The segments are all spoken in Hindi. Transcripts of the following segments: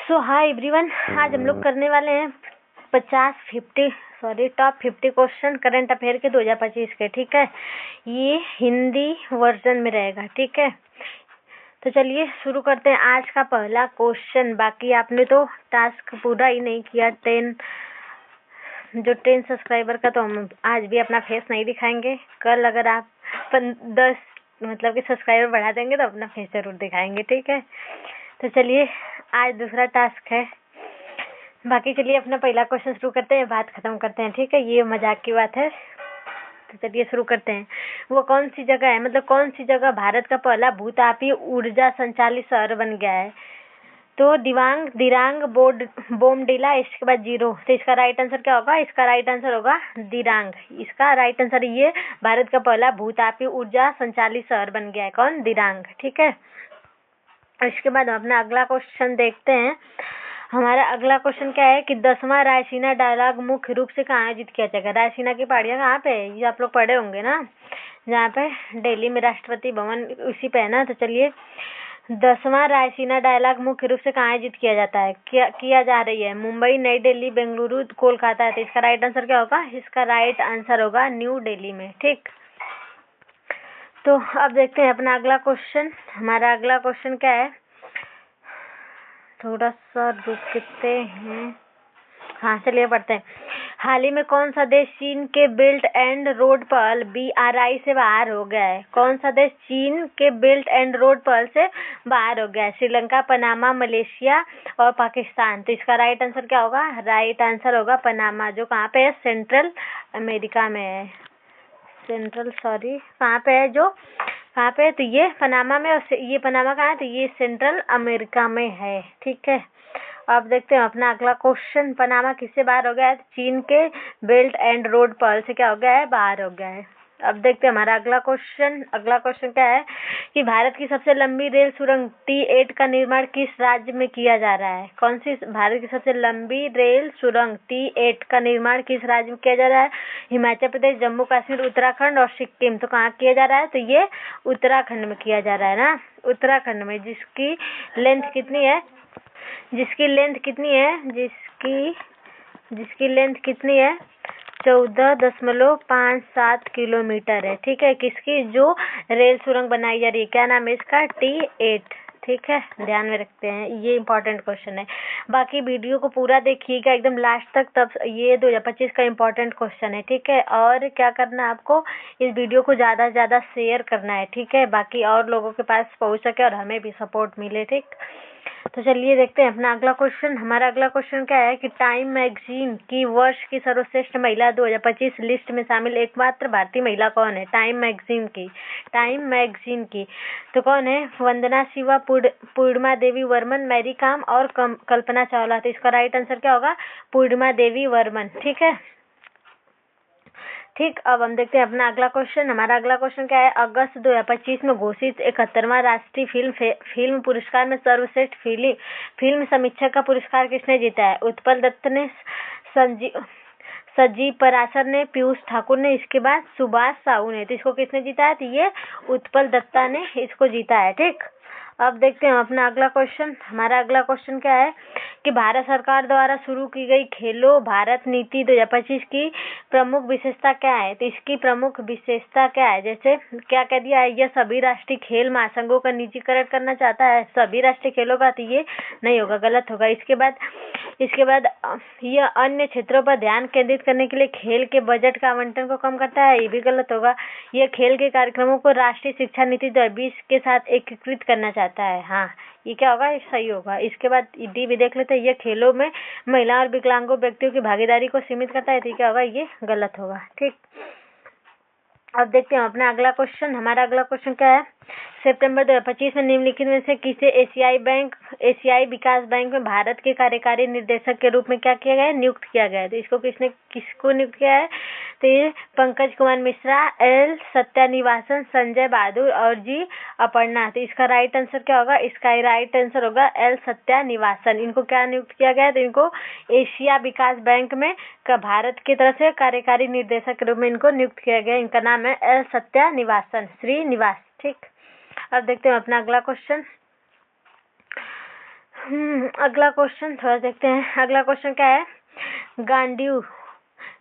सो हाय एवरीवन, आज हम लोग करने वाले हैं टॉप 50 क्वेश्चन करंट अफेयर के 2025 के। ठीक है, ये हिंदी वर्जन में रहेगा। ठीक है, तो चलिए शुरू करते हैं आज का पहला क्वेश्चन। बाकी आपने तो टास्क पूरा ही नहीं किया 10 सब्सक्राइबर का, तो हम आज भी अपना फेस नहीं दिखाएंगे। कल अगर आप 10 मतलब कि सब्सक्राइबर बढ़ा देंगे तो अपना फेस जरूर दिखाएंगे। ठीक है, तो चलिए आज दूसरा टास्क है। बाकी चलिए अपना पहला क्वेश्चन शुरू करते हैं, बात खत्म करते हैं। ठीक है, ये मजाक की बात है। तो चलिए शुरू करते हैं। वो कौन सी जगह है, मतलब कौन सी जगह भारत का पहला भूतापीय ऊर्जा संचालित शहर बन गया है? तो दिवांग, दिरांग, बोमडिला, इसके बाद जीरो। तो इसका राइट आंसर क्या होगा? इसका राइट आंसर होगा दिरांग। इसका राइट आंसर ये भारत का पहला भूतापीय ऊर्जा संचालित शहर बन गया है। कौन? दिरांग। ठीक है, इसके बाद हम अपना अगला क्वेश्चन देखते हैं। हमारा अगला क्वेश्चन क्या है कि 10वां रायसीना डायलॉग मुख्य रूप से कहाँ आयोजित किया जाएगा? रायसीना की पहाड़ियाँ कहाँ पे है? ये आप लोग पढ़े होंगे ना, जहाँ पे दिल्ली में राष्ट्रपति भवन उसी पे है ना। तो चलिए 10वां रायसीना डायलॉग मुख्य रूप से कहाँ आयोजित किया जाता है, किया जा रही है? मुंबई, नई दिल्ली, बेंगलुरु, कोलकाता है। तो इसका राइट आंसर क्या होगा? इसका राइट आंसर होगा न्यू दिल्ली में। ठीक, तो अब देखते हैं अपना अगला क्वेश्चन। हमारा अगला क्वेश्चन क्या है, थोड़ा सा रुकते हैं। हाँ चलिए पढ़ते हैं। हाल ही में कौन सा देश चीन के बेल्ट एंड रोड पहल BRI से बाहर हो गया है? कौन सा देश चीन के बेल्ट एंड रोड पहल से बाहर हो गया है? श्रीलंका, पनामा, मलेशिया और पाकिस्तान। तो इसका राइट आंसर क्या होगा? राइट आंसर होगा पनामा, जो कहाँ पे है? सेंट्रल अमेरिका में है। कहाँ पे है? कहाँ पे है? तो ये पनामा में, और ये पनामा कहाँ है? तो ये सेंट्रल अमेरिका में है। ठीक है, अब देखते हैं अपना अगला क्वेश्चन। पनामा किससे बाहर हो गया है? चीन के बेल्ट एंड रोड पहल से क्या हो गया है? बाहर हो गया है। अब देखते हैं हमारा अगला क्वेश्चन। अगला क्वेश्चन क्या है कि भारत की सबसे लंबी रेल सुरंग T8 का निर्माण किस राज्य में किया जा रहा है? कौन सी भारत की सबसे लंबी रेल सुरंग T8 का निर्माण किस राज्य में किया जा रहा है? हिमाचल प्रदेश, जम्मू कश्मीर, उत्तराखंड और सिक्किम। तो कहाँ किया जा रहा है? तो ये उत्तराखंड में किया जा रहा है ना, उत्तराखंड में। जिसकी लेंथ कितनी है? जिसकी लेंथ कितनी है? 14.57 किलोमीटर है। ठीक है, किसकी? जो रेल सुरंग बनाई जा रही है, क्या नाम है इसका? T8। ठीक है, ध्यान में रखते हैं, ये इम्पोर्टेंट क्वेश्चन है। बाकी वीडियो को पूरा देखिएगा एकदम लास्ट तक, तब ये 2025 का इम्पोर्टेंट क्वेश्चन है। ठीक है, और क्या करना है आपको? इस वीडियो को ज़्यादा से ज़्यादा शेयर करना है। ठीक है, बाकी और लोगों के पास पहुँच सके और हमें भी सपोर्ट मिले। ठीक, तो चलिए देखते हैं अपना अगला क्वेश्चन। हमारा अगला क्वेश्चन क्या है कि टाइम मैगजीन की वर्ष की सर्वश्रेष्ठ महिला 2025 लिस्ट में शामिल एकमात्र भारतीय महिला कौन है? टाइम मैगजीन की तो कौन है? वंदना शिवा, पूर्णिमा देवी वर्मन, मैरी कॉम और कल्पना चावला। तो इसका राइट आंसर क्या होगा? पूर्णिमा देवी वर्मन। ठीक है, ठीक, अब हम देखते हैं अपना अगला क्वेश्चन। हमारा अगला क्वेश्चन क्या है? अगस्त 2025 में घोषित 71वां राष्ट्रीय फिल्म पुरस्कार में सर्वश्रेष्ठ फिल्म समीक्षक का पुरस्कार किसने जीता है? उत्पल दत्त ने, संजीव पराशर ने, पीयूष ठाकुर ने, इसके बाद सुभाष साहू ने। तो इसको किसने जीता है? तो ये उत्पल दत्ता ने इसको जीता है। ठीक, अब देखते हैं अपना अगला क्वेश्चन। हमारा अगला क्वेश्चन क्या है कि भारत सरकार द्वारा शुरू की गई खेलो भारत नीति 2025 की प्रमुख विशेषता क्या है? तो इसकी प्रमुख विशेषता क्या है? जैसे क्या कह दिया है? यह सभी राष्ट्रीय खेल महासंघों का निजीकरण करना चाहता है। सभी राष्ट्रीय खेलों का, तो ये नहीं होगा, गलत होगा। इसके बाद यह अन्य क्षेत्रों पर ध्यान केंद्रित करने के लिए खेल के बजट का आवंटन को कम करता है। ये भी गलत होगा। यह खेल के कार्यक्रमों को राष्ट्रीय शिक्षा नीति 2020 के साथ एकीकृत करना चाहता है। हाँ, ये क्या होगा? ये सही होगा। इसके बाद डी भी देख लेते हैं। यह खेलों में महिला और विकलांगों व्यक्तियों की भागीदारी को सीमित करता है। तो क्या होगा? ये गलत होगा। ठीक, अब देखते हैं अपना अगला क्वेश्चन। हमारा अगला क्वेश्चन क्या है? सितंबर 2025 में निम्नलिखित में से किसे एशियाई विकास बैंक में भारत के कार्यकारी निर्देशक के रूप में क्या किया गया है? नियुक्त किया गया है। तो इसको किसको नियुक्त किया है? तो ये पंकज कुमार मिश्रा, L सत्यानिवासन, संजय बहादुर और G अपर्णा। तो इसका राइट आंसर क्या होगा? इसका राइट आंसर होगा L सत्यानिवासन। इनको क्या नियुक्त किया गया है? तो इनको एशिया विकास बैंक में भारत की तरफ से कार्यकारी निर्देशक के रूप में इनको नियुक्त किया गया। इनका नाम है L सत्यानिवासन, श्रीनिवास। ठीक, अब देखते हैं अपना अगला क्वेश्चन। अगला क्वेश्चन थोड़ा देखते हैं। अगला क्वेश्चन क्या है,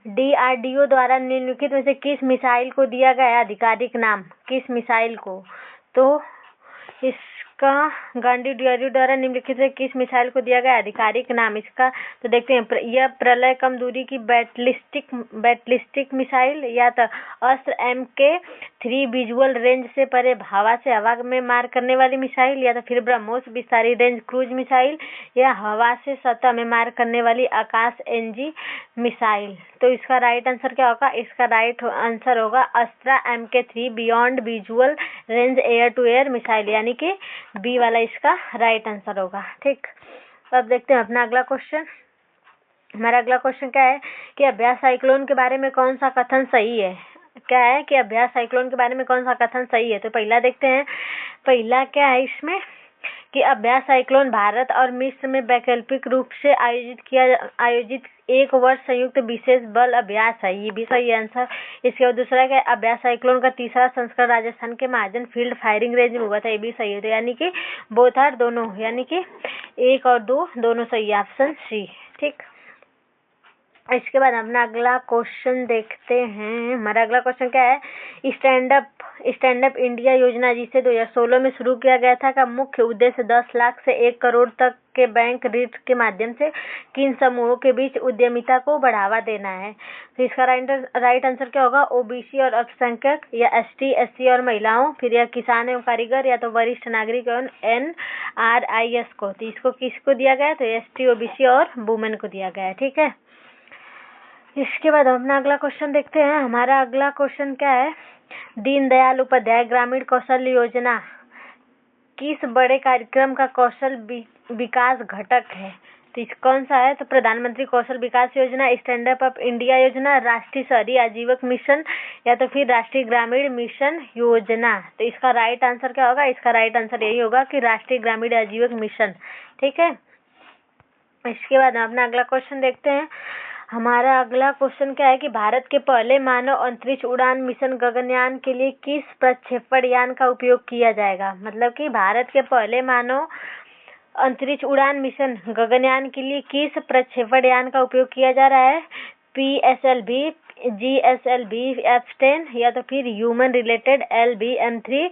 DRDO द्वारा निम्नलिखित में से किस मिसाइल को दिया गया आधिकारिक नाम, किस मिसाइल को? तो इसका DRDO द्वारा निम्नलिखित में किस मिसाइल को दिया गया आधिकारिक नाम, इसका तो देखते हैं। यह प्रलय कम दूरी की बैटलिस्टिक मिसाइल, या तो अस्त्र MK3 विजुअल रेंज से परे हवा से हवा में मार करने वाली मिसाइल, या तो फिर ब्रह्मोस विस्तारी रेंज क्रूज मिसाइल, या हवा से सतह में मार करने वाली आकाश NG मिसाइल। तो इसका राइट आंसर क्या होगा? इसका राइट आंसर होगा Astra MK3 beyond visual range air to air missile, यानी कि बी वाला इसका राइट आंसर होगा। ठीक, अब देखते हैं अपना अगला क्वेश्चन। हमारा अगला क्वेश्चन क्या है कि अभ्यास साइक्लोन के बारे में कौन सा कथन सही है? क्या है कि अभ्यास साइक्लोन के बारे में कौन सा कथन सही है? तो पहला देखते हैं। पहला क्या है इसमें कि अभ्यास साइक्लोन भारत और मिस्र में वैकल्पिक रूप से आयोजित एक वर्ष संयुक्त विशेष बल अभ्यास है, ये भी सही आंसर। इसके बाद दूसरा क्या है, अभ्यास साइक्लोन का तीसरा संस्करण राजस्थान के महाजन फील्ड फायरिंग रेंज में हुआ था, ये भी सही है। तो यानी कि बोथ आर दोनों, यानी कि 1 और 2 दोनों सही है, ऑप्शन सी। ठीक, इसके बाद अपना अगला क्वेश्चन देखते हैं। हमारा अगला क्वेश्चन क्या है, स्टैंड अप इंडिया योजना जिसे 2016 में शुरू किया गया था का मुख्य उद्देश्य 10 लाख से 1 करोड़ तक के बैंक ऋण के माध्यम से किन समूहों के बीच उद्यमिता को बढ़ावा देना है? तो इसका राइट आंसर क्या होगा? OBC और अल्पसंख्यक, या ST SC और महिलाओं, फिर या किसान एवं कारीगर, या तो वरिष्ठ नागरिक एवं NRIS को। तो इसको किसको दिया गया? तो ST OBC और वुमेन को दिया गया है। ठीक है, इसके बाद अपना अगला क्वेश्चन देखते हैं। हमारा अगला क्वेश्चन क्या है, दीनदयाल उपाध्याय ग्रामीण कौशल योजना किस बड़े कार्यक्रम का कौशल विकास घटक है? तो इस कौन सा है? तो प्रधानमंत्री कौशल विकास योजना, स्टैंड अप इंडिया योजना, राष्ट्रीय शहरी आजीविका मिशन, या तो फिर राष्ट्रीय ग्रामीण मिशन योजना। तो इसका राइट आंसर क्या होगा? इसका राइट आंसर यही होगा कि राष्ट्रीय ग्रामीण आजीविका मिशन। ठीक है, इसके बाद अपना अगला क्वेश्चन देखते हैं। हमारा अगला क्वेश्चन क्या है कि भारत के पहले मानव अंतरिक्ष उड़ान मिशन गगनयान के लिए किस प्रक्षेपण यान का उपयोग किया जाएगा? मतलब कि भारत के पहले मानव अंतरिक्ष उड़ान मिशन गगनयान के लिए किस प्रक्षेपण यान का उपयोग किया जा रहा है? PSLV, GSLV F10, या तो फिर ह्यूमन रिलेटेड LBM3,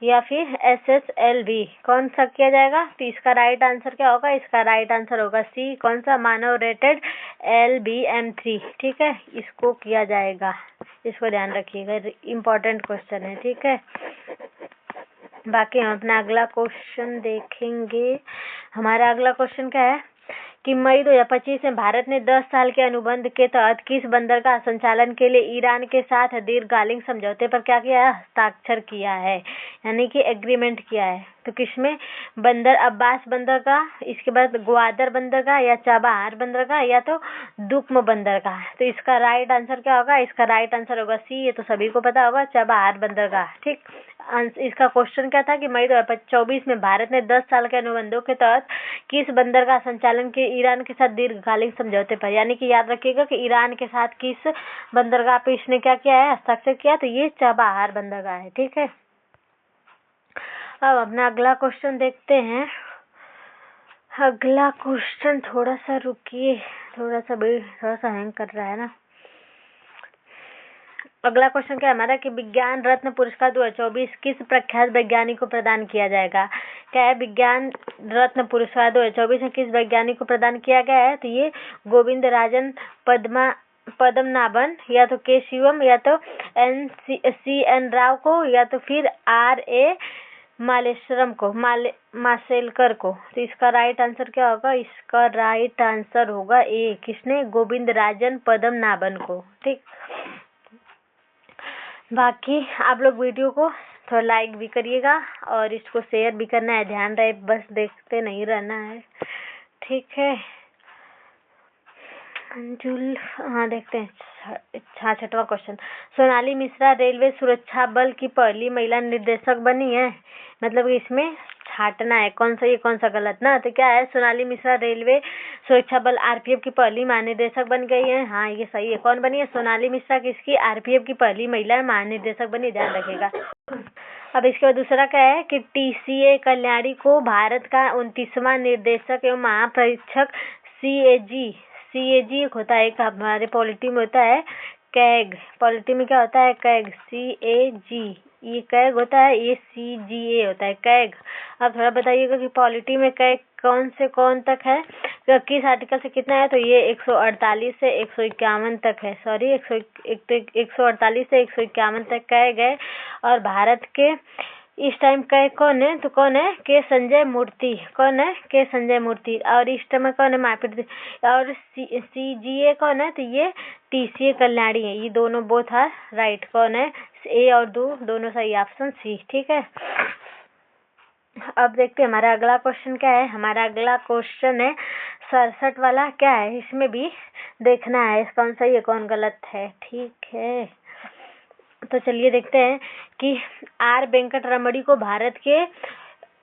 या फिर SSLV, कौन सा किया जाएगा? तो इसका राइट आंसर क्या होगा? इसका राइट आंसर होगा सी, कौन सा? मानव रेटेड LBM3। ठीक है, इसको किया जाएगा, इसको ध्यान रखिएगा, इम्पोर्टेंट क्वेश्चन है। ठीक है, बाकी हम अपना अगला क्वेश्चन देखेंगे। हमारा अगला क्वेश्चन क्या है कि मई 2025 में भारत ने 10 साल के अनुबंध के तहत किस बंदरगाह संचालन के लिए ईरान के साथ दीर्घकालीन समझौते पर क्या किया है? हस्ताक्षर किया है, यानी कि एग्रीमेंट किया है। तो किसमें? बंदर अब्बास बंदरगाह, इसके बाद ग्वादर बंदरगाह, या चाबहार बंदरगाह, या तो दुक्म बंदरगाह। तो इसका राइट आंसर क्या होगा? इसका राइट आंसर होगा सी, ये तो सभी को पता होगा, चाबहार बंदरगाह। ठीक, इसका क्वेश्चन क्या था कि मई 2024 में भारत ने 10 साल के अनुबंधों के तहत किस बंदरगाह संचालन के ईरान के साथ दीर्घकालिक समझौते पर, यानी कि याद रखिएगा कि ईरान के साथ किस बंदरगाह पे इसने क्या किया है? हस्ताक्षर किया। तो ये चाबहार बंदरगाह है। ठीक है, अब अपना अगला क्वेश्चन देखते हैं। अगला क्वेश्चन, थोड़ा सा रुकिए, थोड़ा सा हैंग कर रहा है ना। अगला क्वेश्चन क्या है हमारा कि विज्ञान रत्न पुरस्कार 2024 किस प्रख्यात वैज्ञानिक को प्रदान किया जाएगा? क्या है? विज्ञान रत्न पुरस्कार 2024 में किस वैज्ञानिक को प्रदान किया गया है? तो ये गोविंदराजन पद्मनाभन, या तो के शिवम, या तो CN राव को, या तो फिर RA मालेश्वरम को, मासेलकर को। तो इसका राइट आंसर क्या होगा? इसका राइट आंसर होगा ए, किसने? गोविंदराजन पद्मनाभन को। ठीक, बाकी आप लोग वीडियो को थोड़ा लाइक भी करिएगा और इसको शेयर भी करना है, ध्यान रहे, बस देखते नहीं रहना है। ठीक है, हाँ देखते हैं। 6वां क्वेश्चन, सोनाली मिश्रा रेलवे सुरक्षा बल की पहली महिला निर्देशक बनी है। मतलब इसमें छाटना है कौन सा ये कौन सा गलत ना। तो क्या है? सोनाली मिश्रा रेलवे सुरक्षा बल RPF की पहली महानिदेशक बन गई है। हाँ ये सही है। कौन बनी है? सोनाली मिश्रा किसकी? RPF की पहली महिला महानिदेशक बनी, ध्यान रखिएगा। अब इसके बाद दूसरा क्या है कि TCA कल्याणी को भारत का 29वां निर्देशक एवं महापरीक्षक CAG एक होता है, एक हमारे पॉलिटी में होता है कैग, पॉलिटी में क्या होता है कैग, CAG, ये कैग होता है, ये CGA होता है कैग। अब थोड़ा बताइएगा कि पॉलिटी में कैग कौन से कौन तक है, किस आर्टिकल से कितना है, तो ये 148 से 151 तक है, सॉरी 148 से 151 तक कैग है। और भारत के इस टाइम कैग कौन है, तो कौन है के संजय मूर्ति, कौन है के संजय मूर्ति। और इस टाइम कौन है मायाप्रती, और CGA कौन है, तो ये TCA कल्याणी है। ये दोनों बोथ आर राइट, कौन है A और दोनों सही, ऑप्शन C, ठीक है। अब देखते हैं हमारा अगला क्वेश्चन क्या है। हमारा अगला क्वेश्चन है 67 वाला, क्या है इसमें भी देखना है कौन सही है कौन गलत है, ठीक है। तो चलिए देखते हैं कि R वेंकट रमणी को भारत के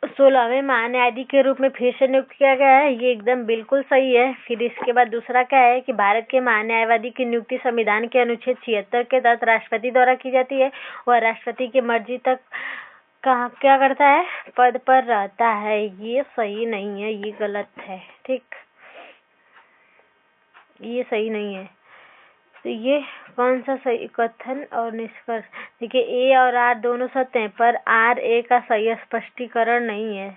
16वें महान्यायाधीश के रूप में फिर से नियुक्त किया गया है, ये एकदम बिल्कुल सही है। फिर इसके बाद दूसरा क्या है कि भारत के महान्यायवादी की नियुक्ति संविधान के अनुच्छेद 76 के तहत राष्ट्रपति द्वारा की जाती है। वह राष्ट्रपति की मर्जी तक कहाँ क्या करता है, पद पर रहता है, ये सही नहीं है, ये गलत है, ठीक, ये सही नहीं है। तो ये कौन सा सही कथन और निष्कर्ष, देखिए A और R दोनों सत्य हैं, पर RA का सही स्पष्टीकरण नहीं है,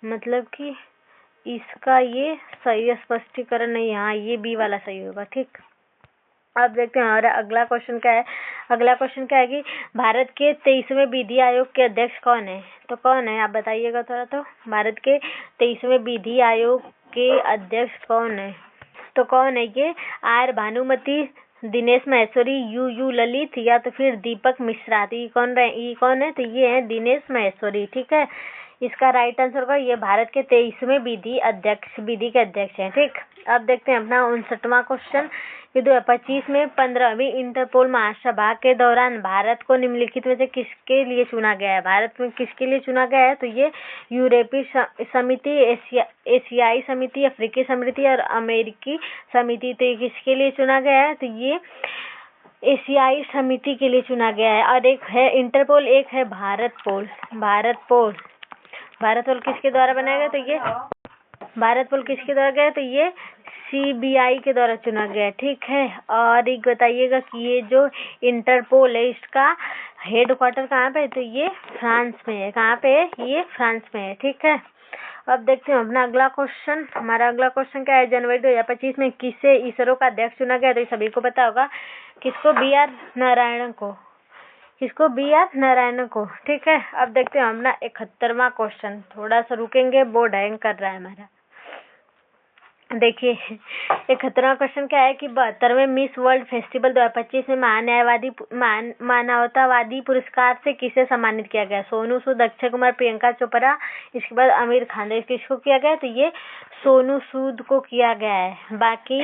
मतलब कि इसका ये सही स्पष्टीकरण नहीं है। हाँ, ये B वाला सही होगा, ठीक। अब देखते हैं हमारा अगला क्वेश्चन क्या है। अगला क्वेश्चन क्या है कि भारत के 23वें विधि आयोग के अध्यक्ष कौन है, तो कौन है आप बताइएगा थोड़ा। तो भारत के 23वें विधि आयोग के अध्यक्ष कौन है, तो कौन है ये R भानुमति, दिनेश महेश्वरी, यू ललित, या तो फिर दीपक मिश्रा। तो ये कौन है, तो ये है दिनेश महेश्वरी, ठीक है। इसका राइट आंसर होगा ये भारत के 23वें विधि के अध्यक्ष हैं, ठीक। अब देखते हैं अपना 59वां क्वेश्चन कि 2025 में 15वीं इंटरपोल महासभा के दौरान भारत को निम्नलिखित में से किसके लिए चुना गया है। भारत में किसके लिए चुना गया है, तो ये यूरोपीय समिति, एशियाई समिति, अफ्रीकी समिति और अमेरिकी समिति। तो ये किसके लिए चुना गया है, तो ये एशियाई समिति के लिए चुना गया है। और एक है इंटरपोल, एक है भारत पोल किसके द्वारा बनाया गया, तो ये भारत पोल किसके द्वारा गया, तो ये CBI के द्वारा चुना गया, ठीक है। और एक बताइएगा कि ये जो इंटरपोल है इसका हेड क्वार्टर कहाँ पे है, तो ये फ्रांस में है। कहाँ पे है, ये फ्रांस में है, ठीक है। अब देखते हैं अपना अगला क्वेश्चन। हमारा अगला क्वेश्चन क्या है, जनवरी 2025 में किसे इसरो का अध्यक्ष चुना गया, तो सभी को पता होगा किसको, BR नारायण को, ठीक है। अब देखते हैं अपना 71वां क्वेश्चन, थोड़ा सा रुकेंगे, बोर्ड हैंग कर रहा है हमारा। देखिए 71वां क्वेश्चन क्या है कि 72वें मिस वर्ल्ड फेस्टिवल 2025 में मानवतावादी पुरस्कार से किसे सम्मानित किया गया, सोनू सूद, अक्षय कुमार, प्रियंका चोपड़ा, इसके बाद आमिर खान। किसको किया गया, तो ये सोनू सूद को किया गया है। बाकी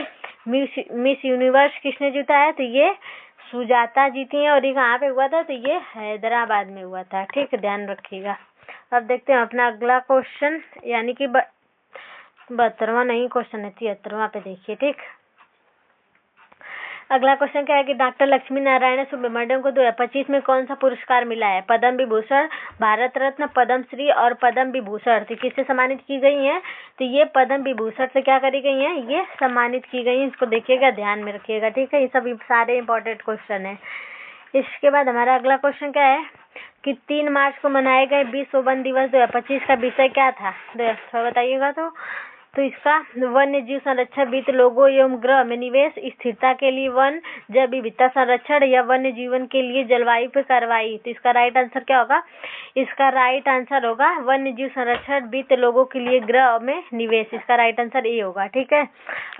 मिस यूनिवर्स किसने जीता है, तो ये सुजाता जीती है। और ये कहाँ पे हुआ था, तो ये हैदराबाद में हुआ था, ठीक, ध्यान रखिएगा। अब देखते हैं अपना अगला क्वेश्चन, यानी कि 72वां नहीं क्वेश्चन है, 73वां पे देखिए, ठीक। अगला क्वेश्चन क्या है कि डॉक्टर लक्ष्मी नारायण सुब्रमण्यम को 2025 में कौन सा पुरस्कार मिला है, पद्म विभूषण, भारत रत्न, पद्म श्री और पद्म विभूषण। तो किससे सम्मानित की गई हैं, तो ये पद्म विभूषण से क्या करी गई हैं, ये सम्मानित की गई हैं। इसको देखिएगा, ध्यान में रखिएगा, ठीक है। ये सब सारे इंपॉर्टेंट क्वेश्चन है। इसके बाद हमारा अगला क्वेश्चन क्या है कि 3 मार्च को मनाए गए विश्व वन दिवस 2025 का विषय क्या था, बताइएगा। तो इसका वन्य जीव संरक्षण, वित्त, लोगों एवं ग्रह में निवेश, स्थिरता के लिए वन, जैव विविधता संरक्षण या वन्य जीवन के लिए जलवायु पर कार्रवाई। तो इसका राइट आंसर क्या होगा, इसका राइट आंसर होगा वन्य जीव संरक्षण, वित्त, लोगों के लिए ग्रह में निवेश। इसका राइट आंसर ए होगा, ठीक है।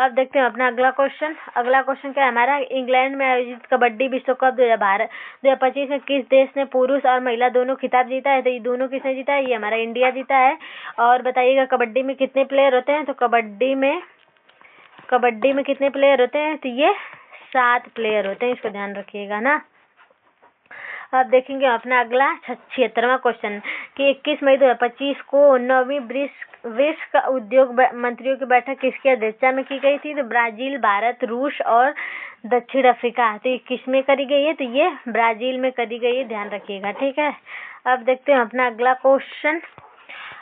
अब देखते हैं अपना अगला क्वेश्चन। अगला क्वेश्चन क्या है हमारा, इंग्लैंड में आयोजित कबड्डी विश्व कप 2025 में किस देश ने पुरुष और महिला दोनों खिताब जीता है, तो ये दोनों किसने जीता है, ये हमारा इंडिया जीता है। और बताइएगा कबड्डी में कितने प्लेयर होते हैं, तो कबड्डी में कितने प्लेयर होते हैं, तो ये 7 प्लेयर होते हैं, इसको ध्यान रखिएगा ना। अब देखेंगे अपना अगला 76वां क्वेश्चन कि 21 मई 2025 को 9वीं ब्रिक्स उद्योग मंत्रियों की बैठक किसकी अध्यक्षता में की गई थी, तो ब्राजील, भारत, रूस और दक्षिण अफ्रीका। तो ये किस में करी गई है, तो ये ब्राजील में करी गई है, ध्यान रखिएगा, ठीक है। अब देखते हैं अपना अगला क्वेश्चन।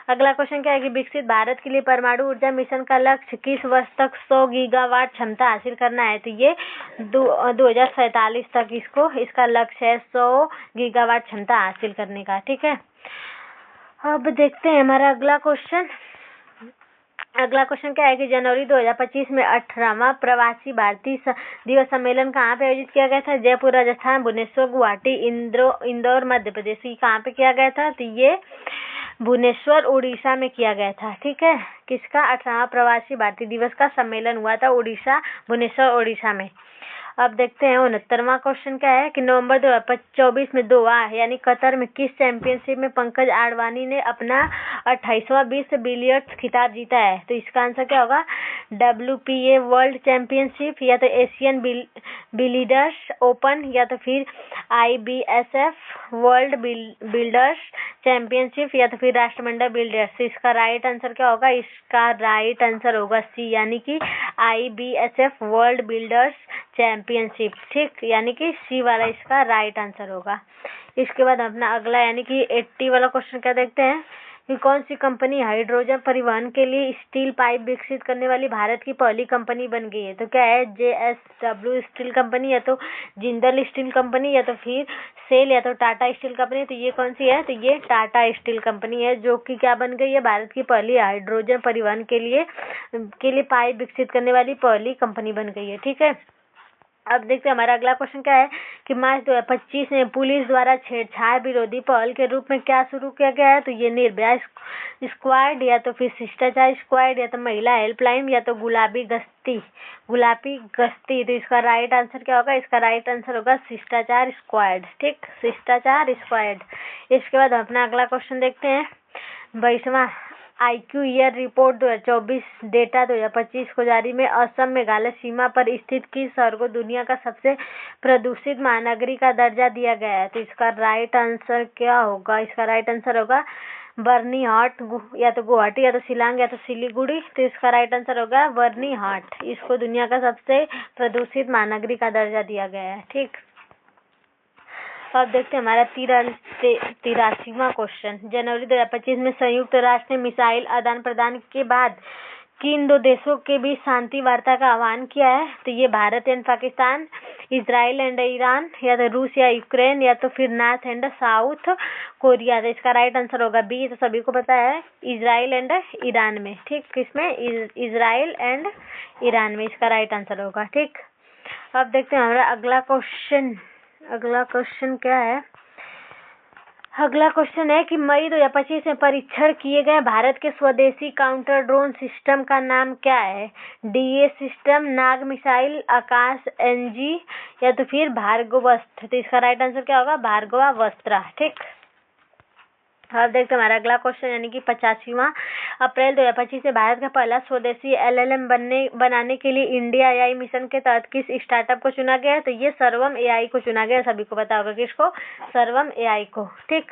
अगला क्वेश्चन क्या है कि विकसित भारत के लिए परमाणु ऊर्जा मिशन का लक्ष्य किस वर्ष तक 100 गीगावाट क्षमता हासिल करना है? तो ये 2047 तक इसका लक्ष्य है 100 गीगावाट क्षमता हासिल करने का। ठीक है, अब देखते हैं हमारा अगला क्वेश्चन। अगला क्वेश्चन क्या है कि जनवरी 2025 में 18वां प्रवासी भारतीय दिवस सम्मेलन कहाँ पे आयोजित किया गया था? जयपुर राजस्थान, भुवनेश्वर गुवाहाटी, इंदौर मध्य प्रदेश। कहाँ पे किया गया था? तो ये भुवनेश्वर उड़ीसा में किया गया था। ठीक है, किसका? 18वां प्रवासी भारतीय दिवस का सम्मेलन हुआ था उड़ीसा, भुवनेश्वर उड़ीसा में। अब देखते हैं 69वां क्वेश्चन क्या है कि नवंबर 2024 में दोहा यानी कतर में किस चैंपियनशिप में पंकज आडवाणी ने अपना 28वां विश्व बिलियर्ड्स खिताब जीता है? तो इसका आंसर क्या होगा? WPA वर्ल्ड चैंपियनशिप, या तो एशियन बिलियर्ड्स ओपन, या तो फिर IBSF वर्ल्ड बिल्डर्स चैंपियनशिप, या तो फिर राष्ट्रमंडल बिल्डर्स। इसका राइट आंसर क्या होगा? इसका राइट आंसर होगा सी, यानी कि IBSF वर्ल्ड बिल्डर्स चैंपियनशिप। ठीक, यानी कि सी वाला इसका राइट आंसर होगा। इसके बाद अपना अगला यानी कि 80 वाला क्वेश्चन क्या देखते हैं कि कौन सी कंपनी हाइड्रोजन परिवहन के लिए स्टील पाइप विकसित करने वाली भारत की पहली कंपनी बन गई है? तो क्या है? JSW स्टील कंपनी, या तो जिंदल स्टील कंपनी, या तो फिर सेल, या तो टाटा स्टील कंपनी। तो ये कौन सी है? तो ये टाटा स्टील कंपनी है, जो कि क्या बन गई है? भारत की पहली हाइड्रोजन परिवहन के लिए पाइप विकसित करने वाली पहली कंपनी बन गई है। ठीक है, अब देखते हैं हमारा अगला क्वेश्चन क्या है कि मार्च 2025 में पुलिस द्वारा छेड़छाड़ विरोधी पहल के रूप में क्या शुरू किया गया है? तो ये निर्भया स्क्वाड, या तो फिर शिष्टाचार स्क्वाड, या तो महिला हेल्पलाइन, या तो गुलाबी गश्ती। तो इसका राइट आंसर क्या होगा? इसका राइट आंसर होगा शिष्टाचार स्क्वाड। ठीक, शिष्टाचार स्क्वाड। इसके बाद अपना अगला क्वेश्चन देखते हैं 22वां IQ ईयर रिपोर्ट 2024 डेटा 2025 को जारी में असम मेघालय सीमा पर स्थित किस शहर को दुनिया का सबसे प्रदूषित महानगरी का दर्जा दिया गया है? तो इसका राइट आंसर क्या होगा? इसका राइट आंसर होगा बर्नीहाट, या तो गुवाहाटी, या तो शिलांग, या तो सिलीगुड़ी। तो इसका राइट आंसर होगा बर्नीहाट। इसको दुनिया का सबसे प्रदूषित महानगरी का दर्जा दिया गया है। ठीक, अब देखते हैं हमारा 83वां क्वेश्चन। जनवरी 2025 में संयुक्त राष्ट्र ने मिसाइल आदान प्रदान के बाद किन दो देशों के बीच शांति वार्ता का आह्वान किया है? तो ये Bharat and Pakistan, Israel and Iran, या तो रूस या यूक्रेन, या तो फिर नॉर्थ एंड साउथ कोरिया। तो इसका राइट आंसर होगा बी। तो सभी को पता है इजराइल एंड ईरान में। ठीक, किसमें? इजराइल एंड ईरान में इसका राइट आंसर होगा। ठीक, अब देखते हैं हमारा अगला क्वेश्चन क्या है। अगला क्वेश्चन है कि मई 2025 में परीक्षण किए गए भारत के स्वदेशी काउंटर ड्रोन सिस्टम का नाम क्या है? DA सिस्टम, नाग मिसाइल, आकाश NG, या तो फिर भार्गवास्त्र। तो इसका राइट आंसर क्या होगा? भार्गवास्त्र। ठीक, अब देखते हैं हमारा अगला क्वेश्चन यानी कि 85वां अप्रैल 2025 से भारत का पहला स्वदेशी LLM बनाने के लिए इंडिया AI मिशन के तहत किस स्टार्टअप को चुना गया है? तो ये सर्वम AI को चुना गया। सभी को पता होगा किसको? सर्वम AI को। ठीक,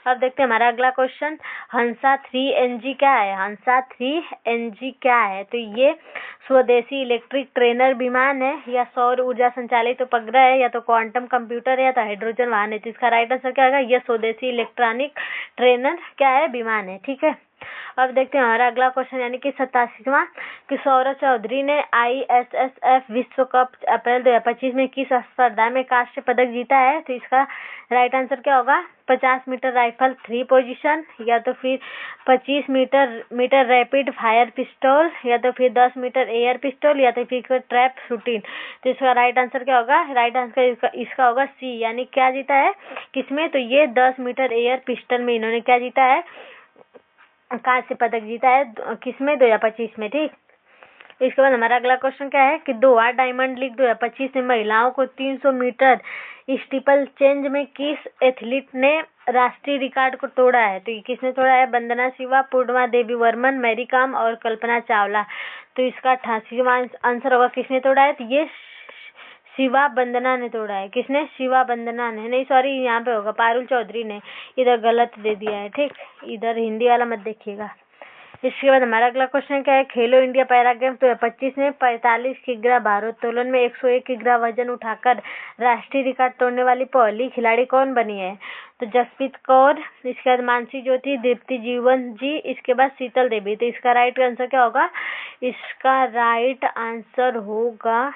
अब देखते हैं हमारा अगला क्वेश्चन हंसा 3NG क्या है? हंसा 3NG क्या है? तो ये स्वदेशी इलेक्ट्रिक ट्रेनर विमान है, या सौर ऊर्जा संचालित उपग्रह है, या तो क्वांटम कंप्यूटर है, या तो हाइड्रोजन वाहन है। तो इसका राइट आंसर क्या होगा? यह स्वदेशी इलेक्ट्रॉनिक ट्रेनर क्या है? विमान है। ठीक है, अब देखते हैं हमारा अगला क्वेश्चन यानी कि 87वां कि सौरभ चौधरी ने ISSF विश्व कप अप्रैल 2025 में किस स्पर्धा में कांस्य पदक जीता है? तो इसका राइट आंसर क्या होगा? 50 मीटर राइफल 3 पोजीशन, या तो फिर 25 मीटर रैपिड फायर पिस्टल, या तो फिर 10 मीटर एयर पिस्टल, या तो फिर ट्रैप शूटिंग। तो इसका राइट आंसर क्या होगा? राइट आंसर इसका होगा सी, यानी क्या जीता है किसमें? तो ये 10 मीटर एयर पिस्टल में इन्होंने क्या जीता है? कांस्य पदक जीता है। किसमें? 2025 में। ठीक, इसके बाद हमारा अगला क्वेश्चन क्या है कि दोहा डायमंड लीग 2025 में महिलाओं को 300 मीटर स्टीपल चेंज में किस एथलीट ने राष्ट्रीय रिकॉर्ड को तोड़ा है? तो किसने तोड़ा है? वंदना शिवा, पूर्णिमा देवी वर्मन, मैरी कॉम और कल्पना चावला। तो इसका 88वां आंसर होगा किसने तोड़ा है? तो ये शिवा वंदना ने तोड़ा है। किसने? शिवा वंदना ने, नहीं सॉरी यहाँ पे होगा पारुल चौधरी ने, इधर गलत दे दिया है। ठीक, इधर हिंदी वाला मत देखिएगा। इसके बाद हमारा अगला क्वेश्चन क्या है, खेलो इंडिया पैरा गेम्स 2025 में 45 किग्रा भारोत्तोलन में 101 किग्रा वजन उठाकर राष्ट्रीय रिकॉर्ड तोड़ने वाली पहली खिलाड़ी कौन बनी है? तो जसप्रीत कौर, इसके बाद मानसी ज्योति, दीप्ति जीवन जी, इसके बाद शीतल देवी। तो इसका राइट आंसर क्या होगा? इसका राइट आंसर होगा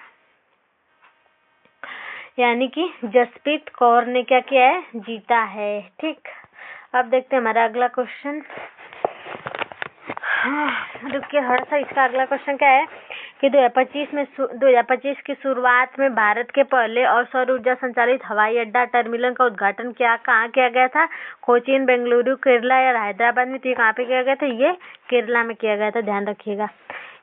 यानी कि जसप्रीत कौर ने क्या किया है? जीता है। ठीक, अब देखते हैं हमारा अगला क्वेश्चन। रुकिए थोड़ा सा, इसका अगला क्वेश्चन क्या है कि 2025 की शुरुआत में भारत के पहले और सौर ऊर्जा संचालित हवाई अड्डा टर्मिनल का उद्घाटन कहाँ किया गया था? कोचीन, बेंगलुरु, केरला या हैदराबाद में? तो ये कहाँ पे किया गया था? ये केरला में किया गया था, ध्यान रखिएगा।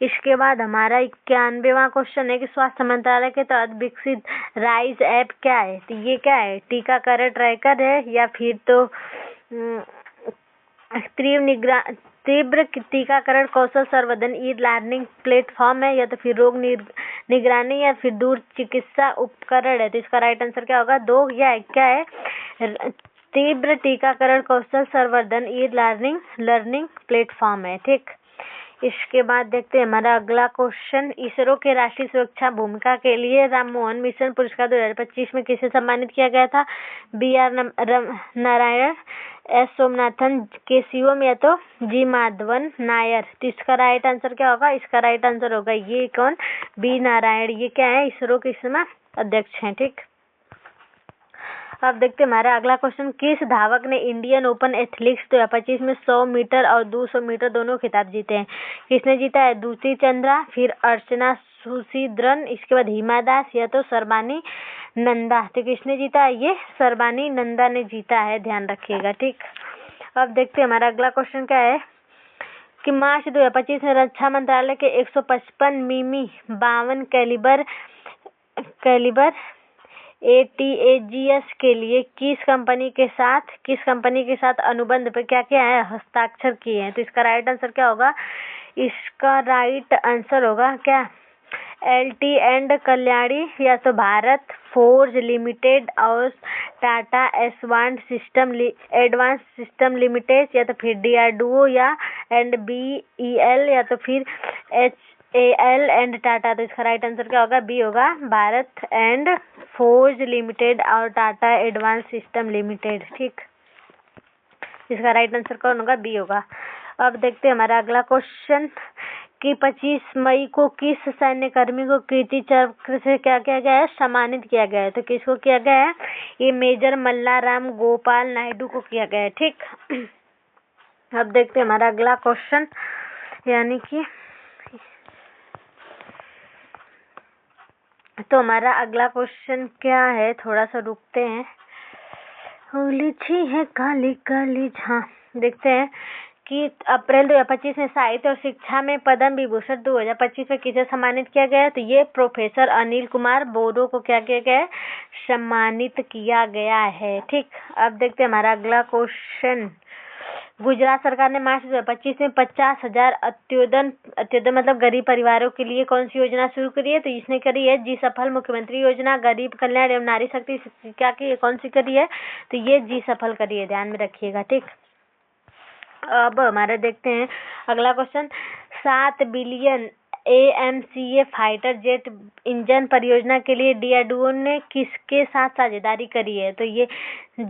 इसके बाद हमारा 91वां क्वेश्चन है कि स्वास्थ्य मंत्रालय के तहत विकसित राइज ऐप क्या है? तो ये क्या है? टीकाकरण ट्रैकर है या फिर तो तीव्र टीकाकरण कौशल संवर्धन ई लर्निंग प्लेटफॉर्म है, या तो फिर रोग निगरानी या फिर दूर चिकित्सा उपकरण है? तो इसका राइट आंसर क्या होगा? 2 या क्या है? तीव्र टीकाकरण कौशल संवर्धन ई लर्निंग प्लेटफॉर्म है। ठीक, इसके बाद देखते हैं हमारा अगला क्वेश्चन। इसरो के राष्ट्रीय सुरक्षा भूमिका के लिए राम मोहन मिशन पुरस्कार 2025 में किसे सम्मानित किया गया था? BR नारायण, S सोमनाथन, के शिवम या तो जी माधवन नायर? तो इसका राइट आंसर क्या होगा? इसका राइट आंसर होगा ये कौन? बी नारायण। ये क्या है? इसरो के इस समय अध्यक्ष हैं। ठीक, अब देखते हैं हमारा अगला क्वेश्चन। किस धावक ने इंडियन ओपन एथलेटिक्स 2025 में 100 मीटर और 200 मीटर दोनों खिताब जीते हैं? किसने जीता है? दूती चंद्रा, फिर अर्चना सुशीद्रन, इसके बाद हिमा दास या तो सरबानी नंदा? तो किसने जीता है? ये सरबानी नंदा ने जीता है, ध्यान रखिएगा। ठीक, अब देखते हैं हमारा अगला क्वेश्चन क्या है कि मार्च 2025 में रक्षा मंत्रालय के 155 मिमी 52 कैलिबर ATAGS के लिए किस कंपनी के साथ अनुबंध पे क्या किया है? हस्ताक्षर किए हैं? तो इसका राइट आंसर क्या होगा? इसका राइट आंसर होगा क्या? LT एंड कल्याणी या तो भारत फोर्ज लिमिटेड और टाटा एडवांस सिस्टम लिमिटेड या तो फिर DRDO या एंड BEL या तो फिर HAL एंड टाटा? तो इसका राइट आंसर क्या होगा? बी होगा, भारत एंड फोर्ज लिमिटेड और टाटा एडवांस सिस्टम लिमिटेड। ठीक, इसका राइट आंसर कौन होगा? बी होगा। अब देखते हैं हमारा अगला क्वेश्चन कि 25 मई को किस सैन्य कर्मी को कीर्ति चक्र से क्या किया गया है? सम्मानित किया गया है? तो किसको किया गया है? ये मेजर मल्लाराम गोपाल नायडू को किया गया है। ठीक, अब देखते हैं हमारा अगला क्वेश्चन, यानी कि तो हमारा अगला क्वेश्चन क्या है? थोड़ा सा रुकते हैं। उलझी है काली काली झां। देखते हैं कि अप्रैल 2025 में साहित्य और शिक्षा में पद्म विभूषण 2025 में किसे सम्मानित किया गया है? तो ये प्रोफेसर अनिल कुमार बोरो को क्या किया गया है? सम्मानित किया गया है। ठीक, अब देखते हैं हमारा अगला क्वेश्चन। गुजरात सरकार ने मार्च 2025 में 50,000 अत्योदन मतलब गरीब परिवारों के लिए कौन सी योजना शुरू करी है? तो इसने करी है जी सफल मुख्यमंत्री योजना, गरीब कल्याण एवं नारी शक्ति क्या की कौन सी करी है? तो ये जी सफल करी है, ध्यान में रखिएगा। ठीक, अब हमारा देखते हैं अगला question. 7 billion AMCA fighter jet engine परियोजना के लिए DRDO ने किसके साथ साझेदारी करी है? तो ये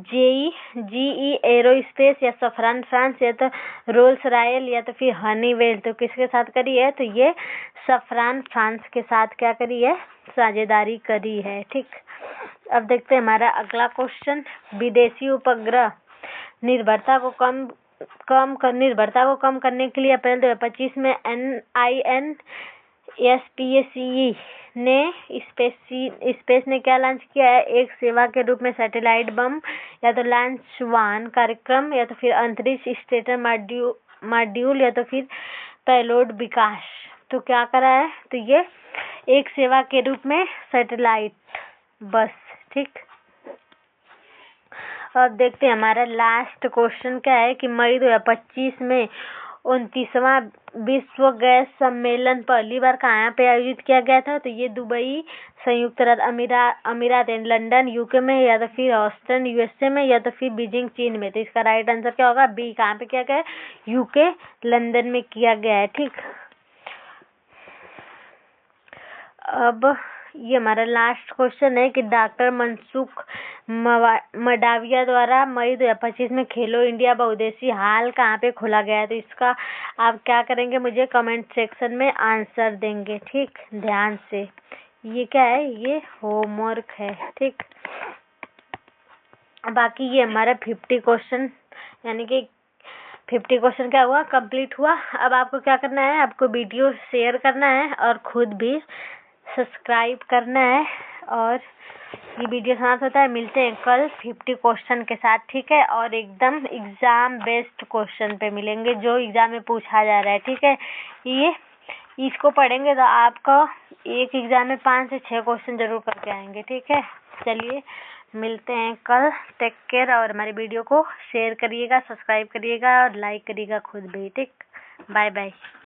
GE एरोस्पेस या सफरान फ्रांस या तो रोल्स रॉयल या तो फिर हनीवेल? तो किसके साथ करी है? तो ये सफरान फ्रांस के साथ क्या करी है? साझेदारी करी है। ठीक, अब देखते हैं हमारा अगला क्वेश्चन। विदेशी उपग्रह निर्भरता को कम करने के लिए अप्रैल 2025 में NINSPACE ने स्पेस ने क्या लॉन्च किया है? एक सेवा के रूप में सैटेलाइट बम या तो लॉन्च वाहन कार्यक्रम या तो फिर अंतरिक्ष स्टेशन मॉड्यूल या तो फिर पेलोड विकास? तो क्या करा है? तो ये एक सेवा के रूप में सैटेलाइट बस। ठीक, अब देखते हैं हमारा लास्ट क्वेश्चन क्या है कि मई 2025 में 29वां विश्व गैस सम्मेलन पहली बार कहाँ पे आयोजित किया गया था? तो ये दुबई, संयुक्त अरब अमीरात एंड लंदन यूके में, या तो फिर ऑस्टिन यूएसए में, या तो फिर बीजिंग चीन में। तो इसका राइट आंसर क्या होगा? बी। कहाँ पे किया गया है? यूके लंदन में किया गया है। ठीक, अब ये हमारा लास्ट क्वेश्चन है कि डॉक्टर मनसुख मंडाविया द्वारा मई 2025 में खेलो इंडिया बहुउद्देशीय हॉल कहाँ पे खोला गया है? तो इसका आप क्या करेंगे? मुझे कमेंट सेक्शन में आंसर देंगे। ठीक, ध्यान से। ये क्या है? ये होमवर्क है। ठीक, बाकी ये हमारा 50 क्वेश्चन, यानी कि 50 क्वेश्चन क्या हुआ? कंप्लीट हुआ। अब आपको क्या करना है? आपको वीडियो शेयर करना है और खुद भी सब्सक्राइब करना है। और ये वीडियो समाप्त होता है। मिलते हैं कल 50 क्वेश्चन के साथ। ठीक है, और एकदम एग्जाम बेस्ड क्वेश्चन पे मिलेंगे जो एग्जाम में पूछा जा रहा है। ठीक है, ये इसको पढ़ेंगे तो आपका एक एग्जाम में 5 से 6 क्वेश्चन जरूर करके आएंगे। ठीक है, चलिए मिलते हैं कल। टेक केयर, और हमारी वीडियो को शेयर करिएगा, सब्सक्राइब करिएगा और लाइक करिएगा खुद भी। ठीक, बाय बाय।